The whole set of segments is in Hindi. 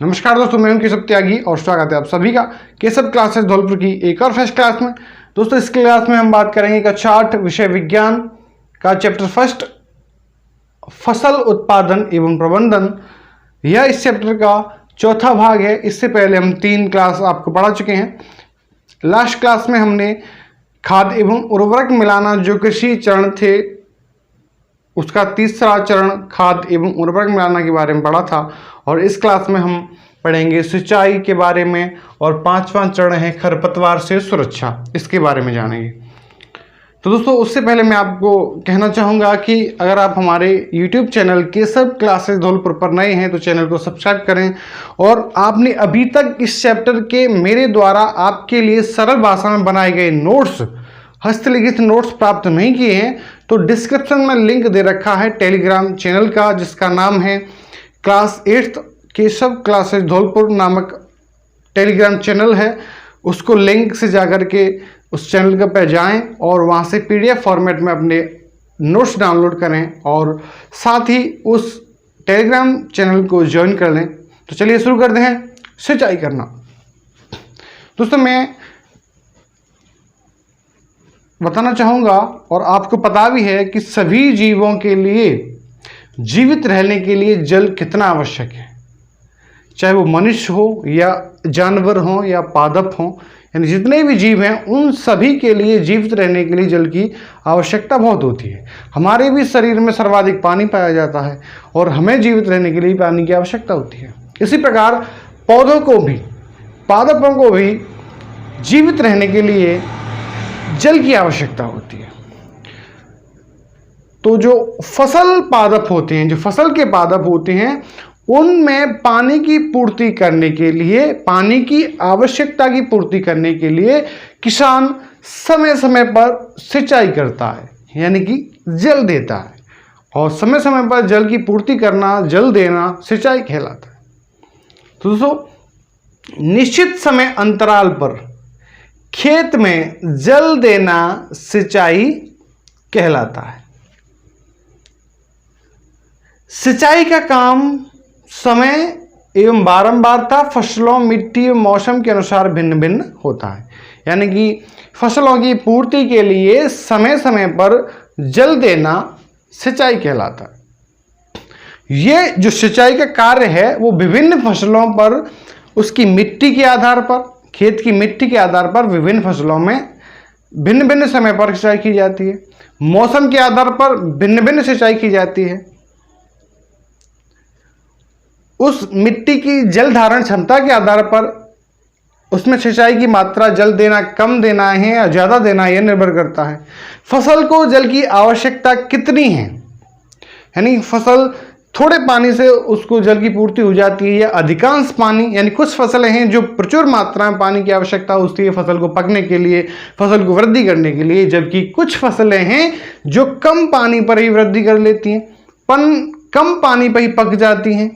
नमस्कार दोस्तों, मैं हूं केशव त्यागी और स्वागत है आप सभी का केशव क्लासेस धौलपुर की एक और फर्स्ट क्लास में। दोस्तों, इस क्लास में हम बात करेंगे कक्षा 8 विषय विज्ञान का चैप्टर फर्स्ट फसल उत्पादन एवं प्रबंधन। यह इस चैप्टर का चौथा भाग है। इससे पहले हम 3 क्लास आपको पढ़ा चुके हैं। लास्ट क्लास में हमने खाद एवं उर्वरक मिलाना जो कृषि चरण थे उसका तीसरा चरण खाद एवं उर्वरक मिलाना के बारे में पढ़ा था, और इस क्लास में हम पढ़ेंगे सिंचाई के बारे में, और 5वां चरण है खरपतवार से सुरक्षा, इसके बारे में जानेंगे। तो दोस्तों, उससे पहले मैं आपको कहना चाहूँगा कि अगर आप हमारे YouTube channel Keshav classes Dholpur पर नए हैं तो चैनल को सब्सक्राइब करें, और आपने अभी तक इस चैप्टर के मेरे द्वारा आपके लिए सरल भाषा में बनाए गए नोट्स, हस्तलिखित नोट्स प्राप्त नहीं किए हैं तो डिस्क्रिप्शन में लिंक दे रखा है टेलीग्राम चैनल का, जिसका नाम है क्लास 8 केशव क्लासेस धौलपुर नामक टेलीग्राम चैनल है। उसको लिंक से जाकर के उस चैनल पर जाएं और वहां से PDF फॉर्मेट में अपने नोट्स डाउनलोड करें, और साथ ही उस टेलीग्राम चैनल को ज्वाइन कर लें। तो चलिए शुरू करते हैं सिंचाई करना। दोस्तों, मैं बताना चाहूँगा और आपको पता भी है कि सभी जीवों के लिए जीवित रहने के लिए जल कितना आवश्यक है, चाहे वो मनुष्य हो या जानवर हो या पादप हो, यानी जितने भी जीव हैं उन सभी के लिए जीवित रहने के लिए जल की आवश्यकता बहुत होती है। हमारे भी शरीर में सर्वाधिक पानी पाया जाता है और हमें जीवित रहने के लिए पानी की आवश्यकता होती है। इसी प्रकार पौधों को भी, पादपों को भी जीवित रहने के लिए जल की आवश्यकता होती है। तो जो फसल पादप होते हैं, जो फसल के पादप होते हैं, उनमें पानी की पूर्ति करने के लिए, पानी की आवश्यकता की पूर्ति करने के लिए किसान समय समय पर सिंचाई करता है, यानी कि जल देता है। और समय समय पर जल की पूर्ति करना, जल देना सिंचाई कहलाता है। तो दोस्तों, निश्चित समय अंतराल पर खेत में जल देना सिंचाई कहलाता है। सिंचाई का काम समय एवं बारंबारता फसलों, मिट्टी और मौसम के अनुसार भिन्न भिन्न होता है, यानी कि फसलों की पूर्ति के लिए समय समय पर जल देना सिंचाई कहलाता है। ये जो सिंचाई का कार्य है वो विभिन्न फसलों पर उसकी मिट्टी के आधार पर, खेत की मिट्टी के आधार पर विभिन्न फसलों में भिन्न भिन्न समय पर सिंचाई की जाती है। मौसम के आधार पर भिन्न भिन्न सिंचाई की जाती है। उस मिट्टी की जल धारण क्षमता के आधार पर उसमें सिंचाई की मात्रा, जल देना कम देना है या ज़्यादा देना है, यह निर्भर करता है। फसल को जल की आवश्यकता कितनी है, यानी फसल थोड़े पानी से उसको जल की पूर्ति हो जाती है या अधिकांश पानी, यानी कुछ फसलें हैं जो प्रचुर मात्रा में पानी की आवश्यकता होती है फसल को पकने के लिए, फसल को वृद्धि करने के लिए, जबकि कुछ फसलें हैं जो कम पानी पर ही वृद्धि कर लेती हैं, कम पानी पर ही पक जाती हैं,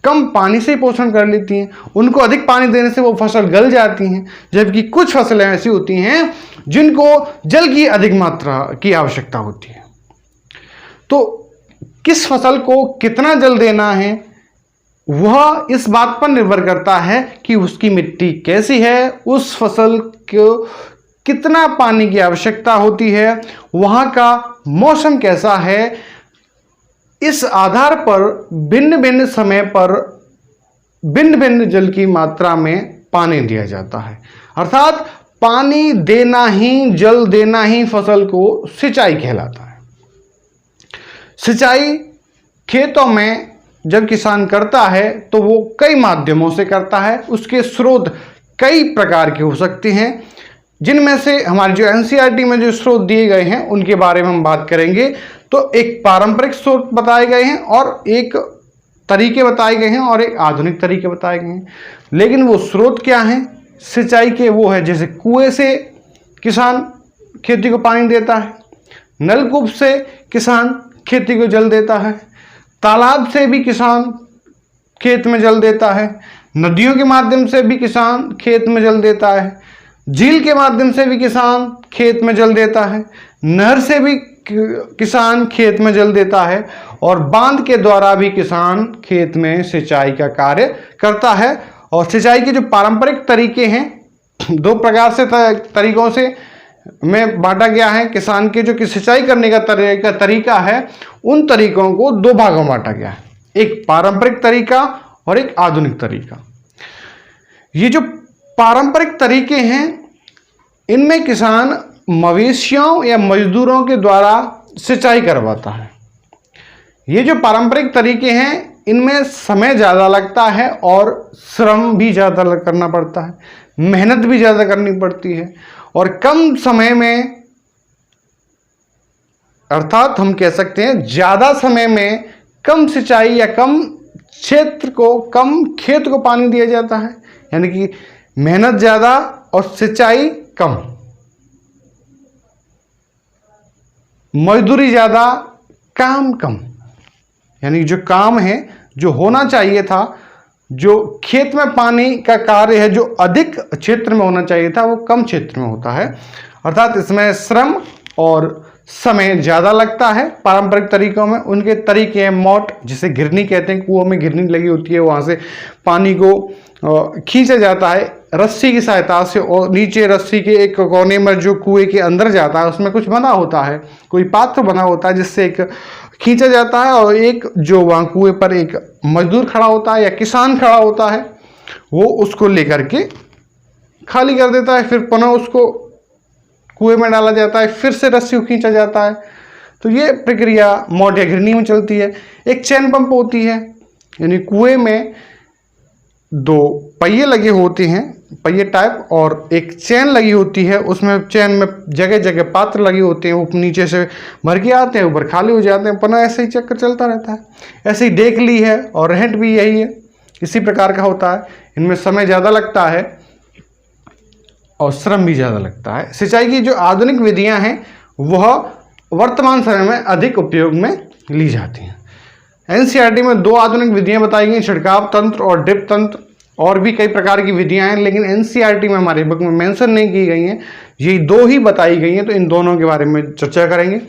कम पानी से पोषण कर लेती हैं। उनको अधिक पानी देने से वो फसल गल जाती हैं, जबकि कुछ फसलें ऐसी होती हैं जिनको जल की अधिक मात्रा की आवश्यकता होती है। तो किस फसल को कितना जल देना है वह इस बात पर निर्भर करता है कि उसकी मिट्टी कैसी है, उस फसल को कितना पानी की आवश्यकता होती है, वहाँ का मौसम कैसा है। इस आधार पर भिन्न भिन्न समय पर भिन्न भिन्न जल की मात्रा में पानी दिया जाता है। अर्थात पानी देना ही, जल देना ही फसल को सिंचाई कहलाता है। सिंचाई खेतों में जब किसान करता है तो वो कई माध्यमों से करता है। उसके स्रोत कई प्रकार के हो सकते हैं, जिनमें से हमारे जो NCERT में जो स्रोत दिए गए हैं उनके बारे में हम बात करेंगे। तो एक पारंपरिक स्रोत बताए गए हैं और एक तरीके बताए गए हैं और एक आधुनिक तरीके बताए गए हैं। लेकिन वो स्रोत क्या हैं सिंचाई के, वो है जैसे कुएं से किसान खेती को पानी देता है, नलकूप से किसान खेती को जल देता है, तालाब से भी किसान खेत में जल देता है, नदियों के माध्यम से भी किसान खेत में जल देता है, झील के माध्यम से भी किसान खेत में जल देता है, नहर से भी किसान खेत में जल देता है और बांध के द्वारा भी किसान खेत में सिंचाई का कार्य करता है। और सिंचाई के जो पारंपरिक तरीके हैं, दो प्रकार से तरीकों से में बांटा गया है। किसान के जो कि सिंचाई करने का तरीका है, उन तरीकों को दो भागों में बांटा गया है, एक पारंपरिक तरीका और एक आधुनिक तरीका। ये जो पारंपरिक तरीके हैं, इनमें किसान मवेशियों या मजदूरों के द्वारा सिंचाई करवाता है। ये जो पारंपरिक तरीके हैं, इनमें समय ज़्यादा लगता है और श्रम भी ज़्यादा करना पड़ता है, मेहनत भी ज़्यादा करनी पड़ती है और कम समय में, अर्थात हम कह सकते हैं ज़्यादा समय में कम सिंचाई या कम क्षेत्र को, कम खेत को पानी दिया जाता है। यानी कि मेहनत ज़्यादा और सिंचाई कम, मजदूरी ज़्यादा, काम कम। यानी जो काम है, जो होना चाहिए था, जो खेत में पानी का कार्य है, जो अधिक क्षेत्र में होना चाहिए था, वो कम क्षेत्र में होता है। अर्थात इसमें श्रम और समय ज़्यादा लगता है। पारंपरिक तरीकों में उनके तरीके हैं मोट, जिसे घिरनी कहते हैं, कुओं में घिरनी लगी होती है, वहाँ से पानी को खींचा जाता है रस्सी की सहायता से, और नीचे रस्सी के एक कोने में जो कुएं के अंदर जाता है, उसमें कुछ बना होता है, कोई पात्र बना होता है, जिससे एक खींचा जाता है। और एक जो वहाँ कुएं पर एक मजदूर खड़ा होता है या किसान खड़ा होता है, वो उसको लेकर के खाली कर देता है, फिर पुनः उसको कुएं में डाला जाता है, फिर से रस्सी को खींचा जाता है। तो ये प्रक्रिया मोट या घिरनी में चलती है। एक चैन पंप होती है, यानी कुएं में दो पहिए लगे होते हैं, पहिए टाइप, और एक चैन लगी होती है, उसमें चैन में जगह जगह पात्र लगे होते हैं, वो नीचे से भर के आते हैं, ऊपर खाली हो जाते हैं, पुनः ऐसे ही चक्कर चलता रहता है। ऐसे ही देख ली है और रहट भी यही है, इसी प्रकार का होता है। इनमें समय ज़्यादा लगता है और श्रम भी ज़्यादा लगता है। सिंचाई की जो आधुनिक विधियाँ हैं, वह वर्तमान समय में अधिक उपयोग में ली जाती हैं। एनसीईआरटी में दो आधुनिक विधियां बताई गई, छिड़काव तंत्र और ड्रिप तंत्र। और भी कई प्रकार की विधियां हैं, लेकिन एनसीईआरटी में हमारे बुक में मेंशन नहीं की गई हैं, ये दो ही बताई गई हैं। तो इन दोनों के बारे में चर्चा करेंगे।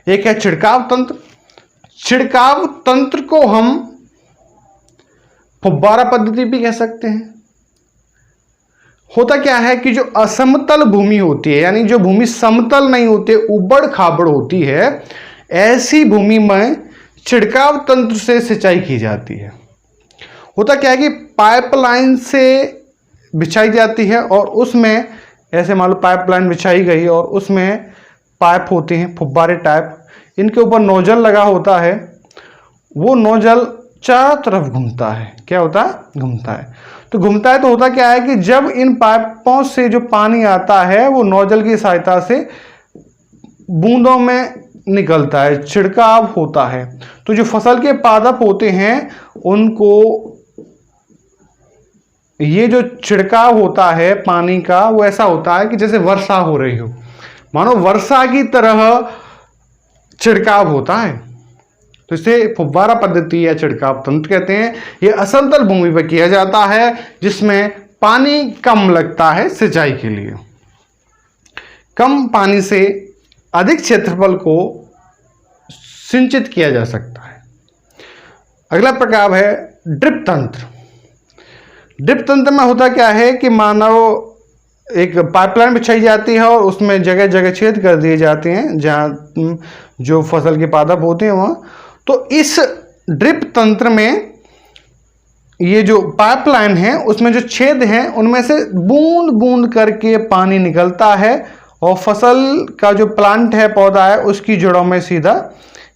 एक है छिड़काव तंत्र। छिड़काव तंत्र को हम फुब्बारा पद्धति भी कह सकते हैं। होता क्या है कि जो असमतल भूमि होती है, यानी जो भूमि समतल नहीं होती, उबड़ खाबड़ होती है, ऐसी भूमि में छिड़काव तंत्र से सिंचाई की जाती है। होता क्या है कि पाइपलाइन से बिछाई जाती है और उसमें ऐसे मान लो पाइपलाइन बिछाई गई और उसमें पाइप होते हैं फुब्बारे टाइप, इनके ऊपर नोजल लगा होता है। वो नोजल चारों तरफ घूमता है। क्या होता है? घूमता है। तो घूमता है तो होता क्या है कि जब इन पाइपों से जो पानी आता है, वो नोजल की सहायता से बूंदों में निकलता है, छिड़काव होता है। तो जो फसल के पादप होते हैं, उनको ये जो छिड़काव होता है पानी का, वो ऐसा होता है कि जैसे वर्षा हो रही हो, मानो वर्षा की तरह छिड़काव होता है। तो इसे फुब्बारा पद्धति या छिड़काव तंत्र कहते हैं। ये असमतल भूमि पर किया जाता है, जिसमें पानी कम लगता है सिंचाई के लिए। कम पानी से अधिक क्षेत्रफल को सिंचित किया जा सकता है। अगला प्रकार है ड्रिप तंत्र। ड्रिप तंत्र में होता क्या है कि मानो एक पाइपलाइन बिछाई जाती है और उसमें जगह जगह छेद कर दिए जाते हैं, जहाँ जो फसल के पादप होते हैं वहाँ। तो इस ड्रिप तंत्र में ये जो पाइपलाइन है, उसमें जो छेद हैं, उनमें से बूंद बूंद करके पानी निकलता है और फसल का जो प्लांट है, पौधा है, उसकी जड़ों में सीधा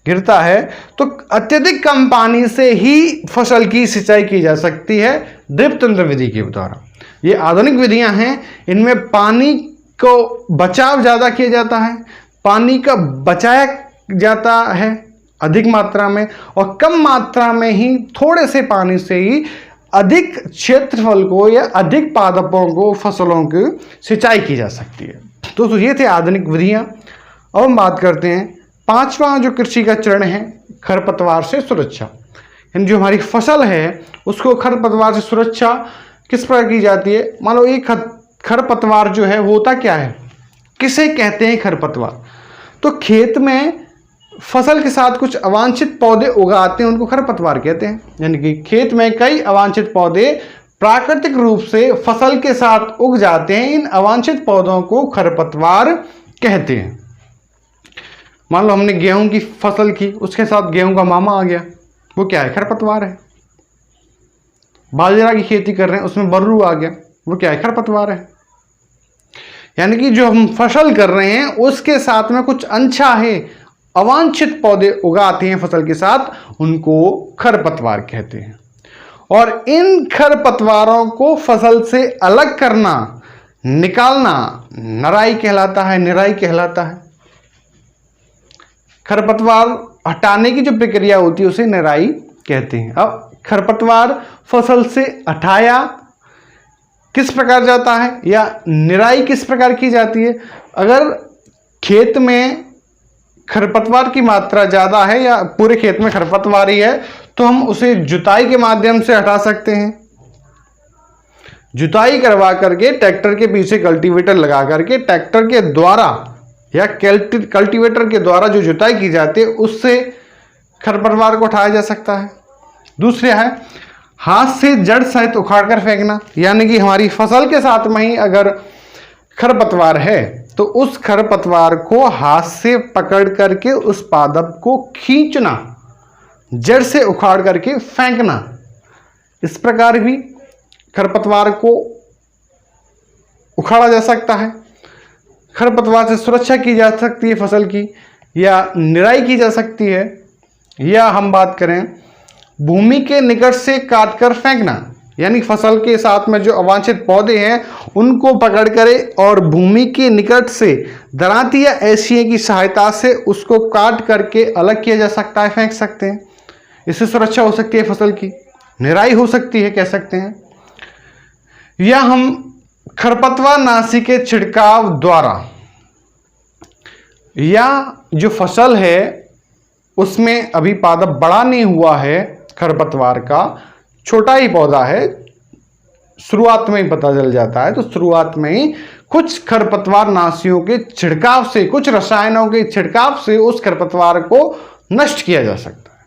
गिरता है। तो अत्यधिक कम पानी से ही फसल की सिंचाई की जा सकती है ड्रिप तंत्र विधि के द्वारा। ये आधुनिक विधियां हैं, इनमें पानी को बचाव ज़्यादा किया जाता है, पानी का बचाया जाता है अधिक मात्रा में, और कम मात्रा में ही थोड़े से पानी से ही अधिक क्षेत्रफल को या अधिक पादपों को, फसलों की सिंचाई की जा सकती है। दोस्तों ये थे आधुनिक विधियां। अब हम बात करते हैं पांचवा जो कृषि का चरण है, खरपतवार से सुरक्षा। यानी जो हमारी फसल है उसको खरपतवार से सुरक्षा किस प्रकार की जाती है। मान लो एक खरपतवार जो है वो होता क्या है, किसे कहते हैं खरपतवार। तो खेत में फसल के साथ कुछ अवांछित पौधे उगाते हैं उनको खरपतवार कहते हैं। यानी कि खेत में कई अवांछित पौधे प्राकृतिक रूप से फसल के साथ उग जाते हैं, इन अवांछित पौधों को खरपतवार कहते हैं। मान लो हमने गेहूं की फसल की, उसके साथ गेहूं का मामा आ गया, वो क्या है? खरपतवार है। बाजरा की खेती कर रहे हैं, उसमें बर्रू आ गया, वो क्या है? खरपतवार है। यानी कि जो हम फसल कर रहे हैं उसके साथ में कुछ अनचाहे अवांछित पौधे उगाते हैं फसल के साथ, उनको खरपतवार कहते हैं। और इन खरपतवारों को फसल से अलग करना, निकालना नराई कहलाता है, निराई कहलाता है। खरपतवार हटाने की जो प्रक्रिया होती है उसे निराई कहते हैं। अब खरपतवार फसल से हटाया किस प्रकार जाता है या निराई किस प्रकार की जाती है? अगर खेत में खरपतवार की मात्रा ज़्यादा है या पूरे खेत में खरपतवार ही है तो हम उसे जुताई के माध्यम से हटा सकते हैं। जुताई करवा करके ट्रैक्टर के पीछे कल्टीवेटर लगा करके ट्रैक्टर के द्वारा या कल्टीवेटर के द्वारा जो जुताई की जाती है उससे खरपतवार को उठाया जा सकता है। दूसरा है हाथ से जड़ सहित उखाड़ कर फेंकना। यानी कि हमारी फसल के साथ में ही अगर खरपतवार है तो उस खरपतवार को हाथ से पकड़ करके उस पादप को खींचना, जड़ से उखाड़ करके फेंकना। इस प्रकार भी खरपतवार को उखाड़ा जा सकता है। खरपतवार से सुरक्षा की जा सकती है फसल की, या निराई की जा सकती है। या हम बात करें भूमि के निकट से काट कर फेंकना, यानी फसल के साथ में जो अवांछित पौधे हैं उनको पकड़ करे और भूमि के निकट से दरांती या एशिये की सहायता से उसको काट करके अलग किया जा सकता है, फेंक सकते हैं। इससे सुरक्षा हो सकती है फसल की, निराई हो सकती है, कह सकते हैं। या हम खरपतवार नाशी के छिड़काव द्वारा, या जो फसल है उसमें अभी पादप बड़ा नहीं हुआ है, खरपतवार का छोटा ही पौधा है, शुरुआत में ही पता चल जाता है, तो शुरुआत में ही कुछ खरपतवार नाशियों के छिड़काव से, कुछ रसायनों के छिड़काव से उस खरपतवार को नष्ट किया जा सकता है।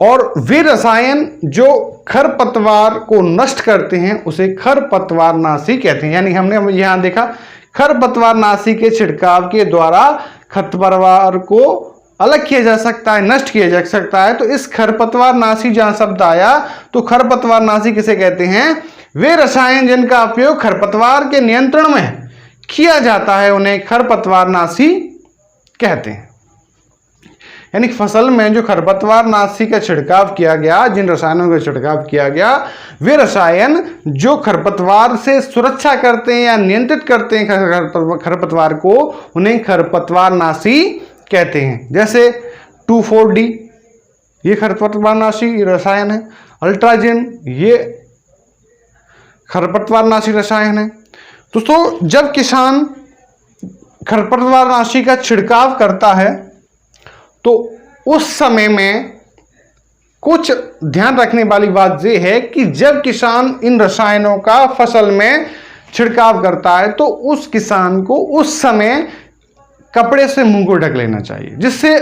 और वे रसायन जो खरपतवार को नष्ट करते हैं उसे खरपतवार नाशी कहते हैं। यानी हमने यहां देखा खरपतवार नाशी के छिड़काव के द्वारा खरपतवार को अलग किया जा सकता है, नष्ट किया जा सकता है। तो इस खरपतवार नाशी जहां शब्द आया तो खरपतवार नाशी किसे कहते हैं? वे रसायन जिनका उपयोग खरपतवार के नियंत्रण में किया जाता है उन्हें खरपतवार नाशी कहते हैं। यानी फसल में जो खरपतवार नाशी का छिड़काव किया गया, जिन रसायनों का छिड़काव किया गया, वे रसायन जो खरपतवार से सुरक्षा करते हैं या नियंत्रित करते हैं खरपतवार को, उन्हें खरपतवार नाशी कहते हैं। जैसे 2,4-D ये खरपतवार नाशी रसायन है, अल्ट्राजिन ये खरपतवार नाशी रसायन है। दोस्तों जब किसान खरपतवार नाशी का छिड़काव करता है तो उस समय में कुछ ध्यान रखने वाली बात यह है कि जब किसान इन रसायनों का फसल में छिड़काव करता है तो उस किसान को उस समय कपड़े से मुंह को ढक लेना चाहिए, जिससे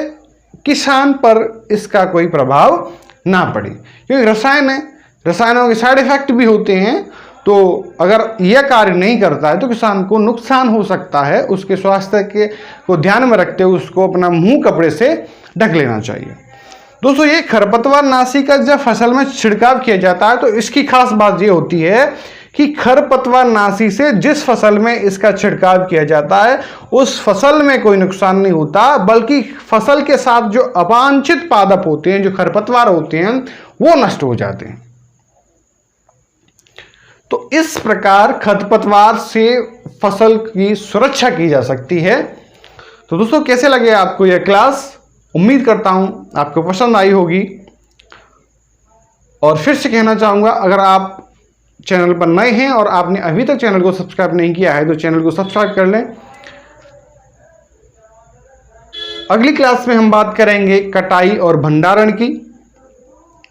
किसान पर इसका कोई प्रभाव ना पड़े। क्योंकि रसायन है, रसायनों के साइड इफेक्ट भी होते हैं, तो अगर यह कार्य नहीं करता है तो किसान को नुकसान हो सकता है। उसके स्वास्थ्य के को ध्यान में रखते हुए उसको अपना मुंह कपड़े से ढक लेना चाहिए। दोस्तों ये खरपतवार नाशी का जब फसल में छिड़काव किया जाता है तो इसकी खास बात ये होती है कि खरपतवार नाशी से जिस फसल में इसका छिड़काव किया जाता है उस फसल में कोई नुकसान नहीं होता, बल्कि फसल के साथ जो अवांछित पादप होते हैं, जो खरपतवार होते हैं, वो नष्ट हो जाते हैं। तो इस प्रकार खरपतवार से फसल की सुरक्षा की जा सकती है। तो दोस्तों कैसे लगे आपको यह क्लास? उम्मीद करता हूं आपको पसंद आई होगी। और फिर से कहना चाहूंगा, अगर आप चैनल पर नए हैं और आपने अभी तक चैनल को सब्सक्राइब नहीं किया है तो चैनल को सब्सक्राइब कर लें। अगली क्लास में हम बात करेंगे कटाई और भंडारण की।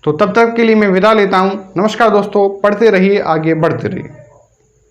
तो तब तक के लिए मैं विदा लेता हूं। नमस्कार दोस्तों, पढ़ते रहिए, आगे बढ़ते रहिए।